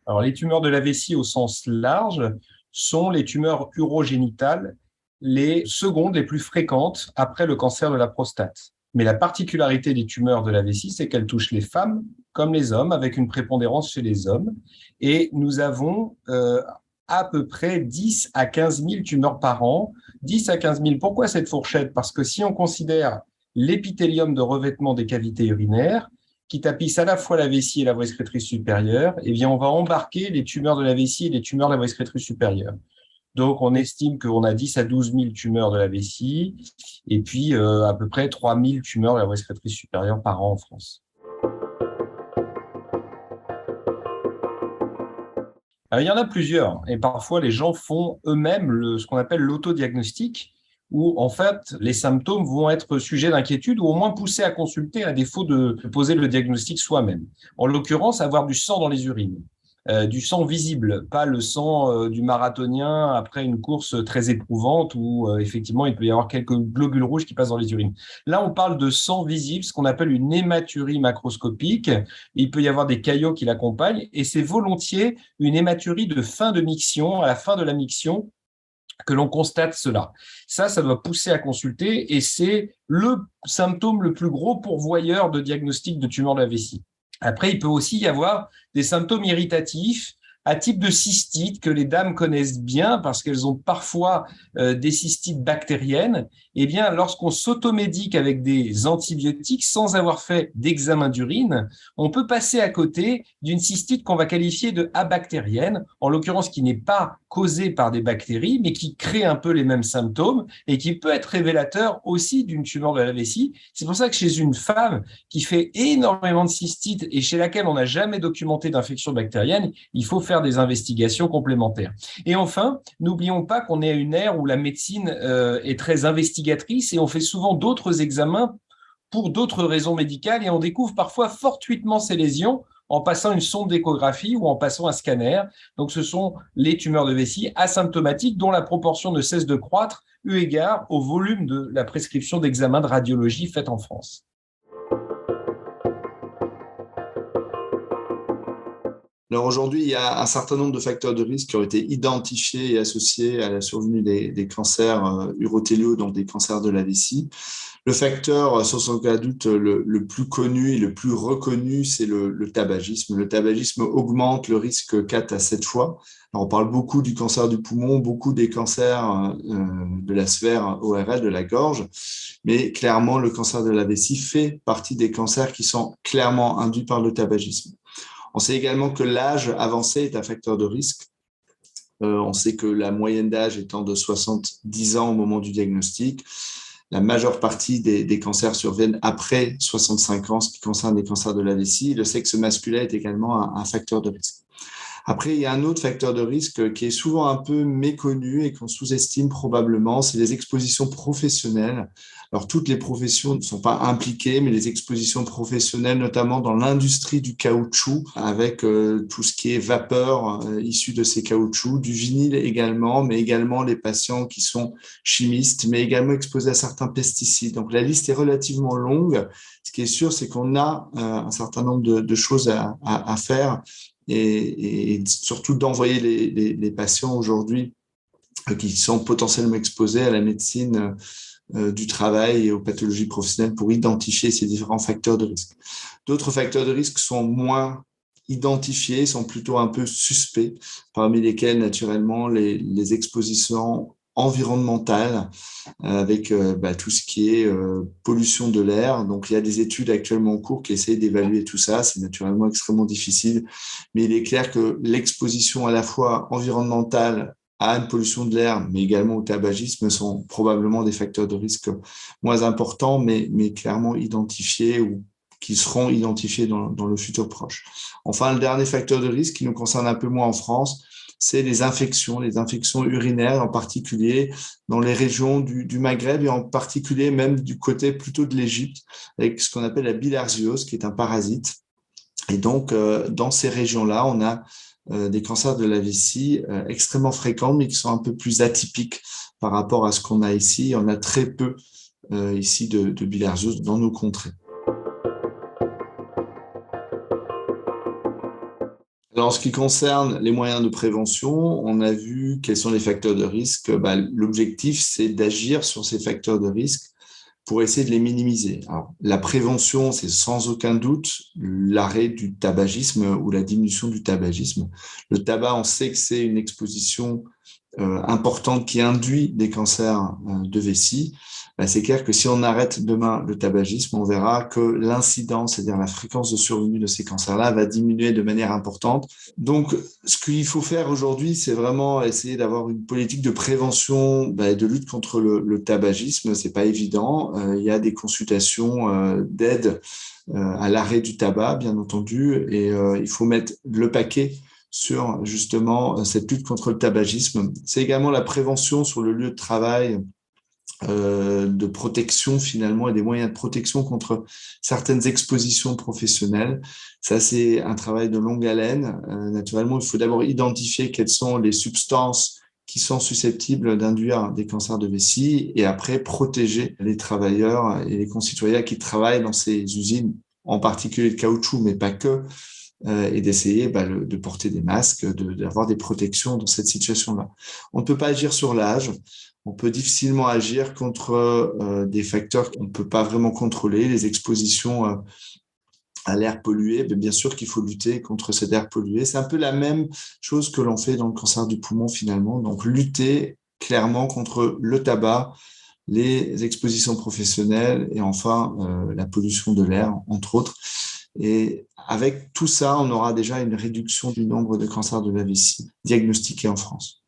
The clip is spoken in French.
Alors, les tumeurs de la vessie au sens large sont les tumeurs urogénitales, les secondes les plus fréquentes après le cancer de la prostate. Mais la particularité des tumeurs de la vessie, c'est qu'elles touchent les femmes comme les hommes, avec une prépondérance chez les hommes. Et nous avons à peu près 10 à 15 000 tumeurs par an. 10 à 15 000. Pourquoi cette fourchette? Parce que si on considère l'épithélium de revêtement des cavités urinaires, qui tapisse à la fois la vessie et la voie excrétrice supérieure, eh bien, on va embarquer les tumeurs de la vessie et les tumeurs de la voie excrétrice supérieure. Donc, on estime qu'on a 10 à 12 000 tumeurs de la vessie et puis à peu près 3 000 tumeurs de la voie excrétrice supérieure par an en France. Alors, il y en a plusieurs et parfois les gens font eux-mêmes ce qu'on appelle l'autodiagnostic, où en fait les symptômes vont être sujets d'inquiétude ou au moins poussés à consulter à défaut de poser le diagnostic soi-même. En l'occurrence, avoir du sang dans les urines. Du sang visible, pas le sang du marathonien après une course très éprouvante où effectivement il peut y avoir quelques globules rouges qui passent dans les urines. Là, on parle de sang visible, ce qu'on appelle une hématurie macroscopique. Il peut y avoir des caillots qui l'accompagnent et c'est volontiers une hématurie de fin de miction, à la fin de la miction, que l'on constate cela. Ça doit pousser à consulter et c'est le symptôme le plus gros pourvoyeur de diagnostic de tumeur de la vessie. Après, il peut aussi y avoir des symptômes irritatifs à type de cystite que les dames connaissent bien parce qu'elles ont parfois des cystites bactériennes. Eh bien, lorsqu'on s'automédique avec des antibiotiques sans avoir fait d'examen d'urine, on peut passer à côté d'une cystite qu'on va qualifier de abactérienne, en l'occurrence qui n'est pas causée par des bactéries, mais qui crée un peu les mêmes symptômes et qui peut être révélateur aussi d'une tumeur de la vessie. C'est pour ça que chez une femme qui fait énormément de cystites et chez laquelle on n'a jamais documenté d'infection bactérienne, il faut faire des investigations complémentaires. Et enfin, n'oublions pas qu'on est à une ère où la médecine est très investigatrice et on fait souvent d'autres examens pour d'autres raisons médicales et on découvre parfois fortuitement ces lésions en passant une sonde d'échographie ou en passant un scanner. Donc, ce sont les tumeurs de vessie asymptomatiques dont la proportion ne cesse de croître eu égard au volume de la prescription d'examens de radiologie faite en France. Alors aujourd'hui, il y a un certain nombre de facteurs de risque qui ont été identifiés et associés à la survenue des cancers urothéliaux, donc des cancers de la vessie. Le facteur, sans aucun doute, le plus connu et le plus reconnu, c'est le tabagisme. Le tabagisme augmente le risque 4 à 7 fois. Alors, on parle beaucoup du cancer du poumon, beaucoup des cancers de la sphère ORL, de la gorge, mais clairement, le cancer de la vessie fait partie des cancers qui sont clairement induits par le tabagisme. On sait également que l'âge avancé est un facteur de risque. On sait que la moyenne d'âge étant de 70 ans au moment du diagnostic, la majeure partie des cancers surviennent après 65 ans, ce qui concerne les cancers de la vessie. Le sexe masculin est également un facteur de risque. Après, il y a un autre facteur de risque qui est souvent un peu méconnu et qu'on sous-estime probablement, c'est les expositions professionnelles. Alors, toutes les professions ne sont pas impliquées, mais les expositions professionnelles, notamment dans l'industrie du caoutchouc, avec tout ce qui est vapeur issue de ces caoutchoucs, du vinyle également, mais également les patients qui sont chimistes, mais également exposés à certains pesticides. Donc, la liste est relativement longue. Ce qui est sûr, c'est qu'on a un certain nombre de choses à faire et surtout d'envoyer les patients aujourd'hui qui sont potentiellement exposés à la médecine du travail et aux pathologies professionnelles pour identifier ces différents facteurs de risque. D'autres facteurs de risque sont moins identifiés, sont plutôt un peu suspects, parmi lesquels naturellement les expositions environnementales avec tout ce qui est pollution de l'air. Donc, il y a des études actuellement en cours qui essayent d'évaluer tout ça. C'est naturellement extrêmement difficile, mais il est clair que l'exposition à la fois environnementale à une pollution de l'air, mais également au tabagisme, sont probablement des facteurs de risque moins importants, mais clairement identifiés ou qui seront identifiés dans le futur proche. Enfin, le dernier facteur de risque qui nous concerne un peu moins en France, c'est les infections urinaires, en particulier dans les régions du Maghreb et en particulier même du côté plutôt de l'Égypte, avec ce qu'on appelle la bilharziose, qui est un parasite. Et donc, dans ces régions-là, on a des cancers de la vessie extrêmement fréquents, mais qui sont un peu plus atypiques par rapport à ce qu'on a ici. On a très peu ici de bilharziose dans nos contrées. Alors, en ce qui concerne les moyens de prévention, on a vu quels sont les facteurs de risque. L'objectif, c'est d'agir sur ces facteurs de risque pour essayer de les minimiser. Alors, la prévention, c'est sans aucun doute l'arrêt du tabagisme ou la diminution du tabagisme. Le tabac, on sait que c'est une exposition importante qui induit des cancers de vessie. C'est clair que si on arrête demain le tabagisme, on verra que l'incidence, c'est-à-dire la fréquence de survenue de ces cancers-là, va diminuer de manière importante. Donc, ce qu'il faut faire aujourd'hui, c'est vraiment essayer d'avoir une politique de prévention et de lutte contre le tabagisme. C'est pas évident. Il y a des consultations d'aide à l'arrêt du tabac, bien entendu, et il faut mettre le paquet sur justement cette lutte contre le tabagisme. C'est également la prévention sur le lieu de travail, de protection finalement et des moyens de protection contre certaines expositions professionnelles. Ça, c'est un travail de longue haleine. Naturellement, il faut d'abord identifier quelles sont les substances qui sont susceptibles d'induire des cancers de vessie et après protéger les travailleurs et les concitoyens qui travaillent dans ces usines, en particulier de caoutchouc, mais pas que, et d'essayer de porter des masques, d'avoir des protections dans cette situation-là. On ne peut pas agir sur l'âge. On peut difficilement agir contre des facteurs qu'on ne peut pas vraiment contrôler, les expositions à l'air pollué. Mais bien sûr qu'il faut lutter contre cet air pollué. C'est un peu la même chose que l'on fait dans le cancer du poumon finalement. Donc lutter clairement contre le tabac, les expositions professionnelles et enfin la pollution de l'air, entre autres. Et avec tout ça, on aura déjà une réduction du nombre de cancers de la vessie diagnostiqués en France.